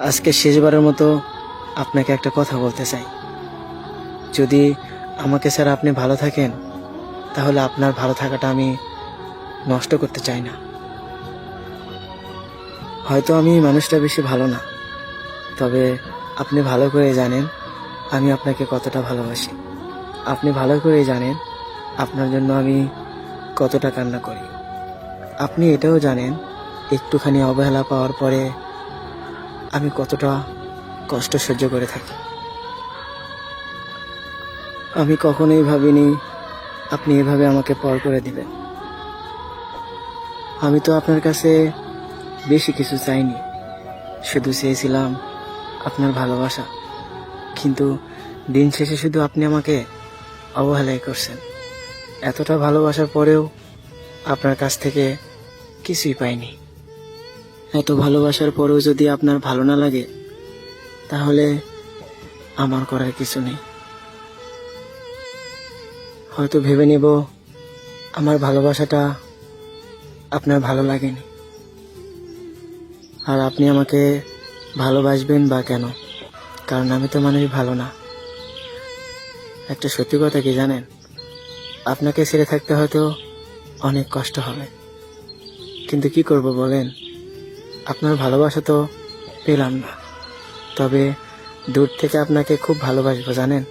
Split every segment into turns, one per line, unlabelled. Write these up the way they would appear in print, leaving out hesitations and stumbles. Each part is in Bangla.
আজকে শেষবারের মতো আপনাকে একটা কথা বলতে চাই। যদি আমাকে ছাড়া আপনি ভালো থাকেন, তাহলে আপনার ভালো থাকাটা আমি নষ্ট করতে চাই না। হয়তো আমি মানুষটা বেশি ভালো না, তবে আপনি ভালো করে জানেন আমি আপনাকে কতটা ভালোবাসি। আপনি ভালো করেই জানেন আপনার জন্য আমি কতটা কান্না করি। আপনি এটাও জানেন একটুখানি অবহেলা পাওয়ার পরে আমি কতটা কষ্ট সহ্য করে থাকি। আমি কখনোই ভাবিনি আপনি এভাবে আমাকে পর করে দিবেন। আমি তো আপনার কাছে বেশি কিছু চাইনি, শুধু চেয়েছিলাম আপনার ভালোবাসা। কিন্তু দিন শেষে শুধু আপনি আমাকে অবহেলাই করছেন। এতটা ভালোবাসার পরেও আপনার কাছ থেকে কিছুই পাইনি। এত ভালোবাসার পরেও যদি আপনার ভালো না লাগে, তাহলে আমার করার কিছু নেই। হয়তো ভেবে নেব আমার ভালোবাসাটা আপনার ভালো লাগেনি, আর আপনি আমাকে ভালোবাসবেন বা কেন? কারণ আমি তো মানুষ ভালো না। একটা সত্যি কথা কি জানেন, আপনাকে ছেড়ে থাকতে হয়তো অনেক কষ্ট হবে, কিন্তু কি করব বলেন, আপনার ভালোবাসা তো পেলাম না। তবে দূর থেকে আপনাকে খুব ভালোবাসবো জানেন।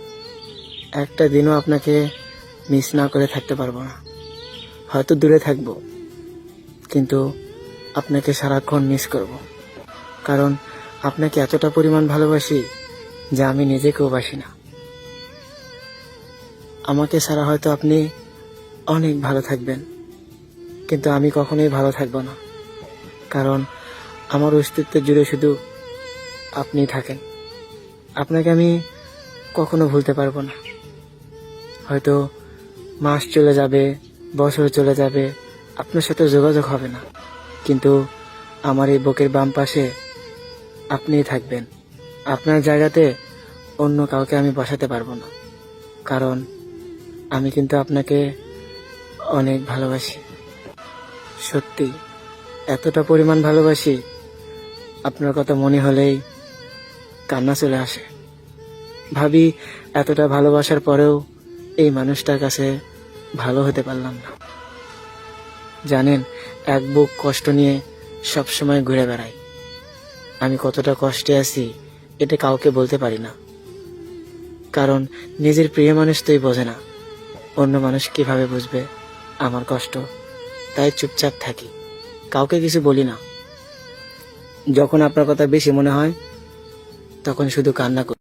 একটা দিনও আপনাকে মিস না করে থাকতে পারবো না। হয়তো দূরে থাকবো, কিন্তু আপনাকে সারাক্ষণ মিস করব। কারণ আপনাকে এতটা পরিমাণ ভালোবাসি যা আমি নিজেকেও বাসি না। আমাকে ছাড়া হয়তো আপনি অনেক ভালো থাকবেন, কিন্তু আমি কখনোই ভালো থাকবো না। কারণ আমার অস্তিত্ব জুড়ে শুধু আপনিই থাকেন। আপনাকে আমি কখনো ভুলতে পারবো না। হয়তো মাস চলে যাবে, বছর চলে যাবে, আপনার সাথে যোগাযোগ হবে না, কিন্তু আমার এই বুকের বাম পাশে আপনিই থাকবেন। আপনার জায়গাতে অন্য কাউকে আমি বসাতে পারবো না। কারণ আমি কিন্তু আপনাকে অনেক ভালোবাসি। সত্যি এতটা পরিমাণ ভালোবাসি, আপনার কথা মনে হলেই কান্না চলে আসে। ভাবি এতটা ভালোবাসার পরেও এই মানুষটার কাছে ভালো হতে পারলাম না। জানেন, এক বুক কষ্ট নিয়ে সবসময় ঘুরে বেড়াই। আমি কতটা কষ্টে আছি এটা কাউকে বলতে পারি না, কারণ নিজের প্রিয় মানুষ তোই বোঝে না, অন্য মানুষ কিভাবে বুঝবে আমার কষ্ট। তাই চুপচাপ থাকি, কাউকে কিছু বলি না। যখন আপনার কথা বেশি মনে হয়, তখন শুধু কান্না করি।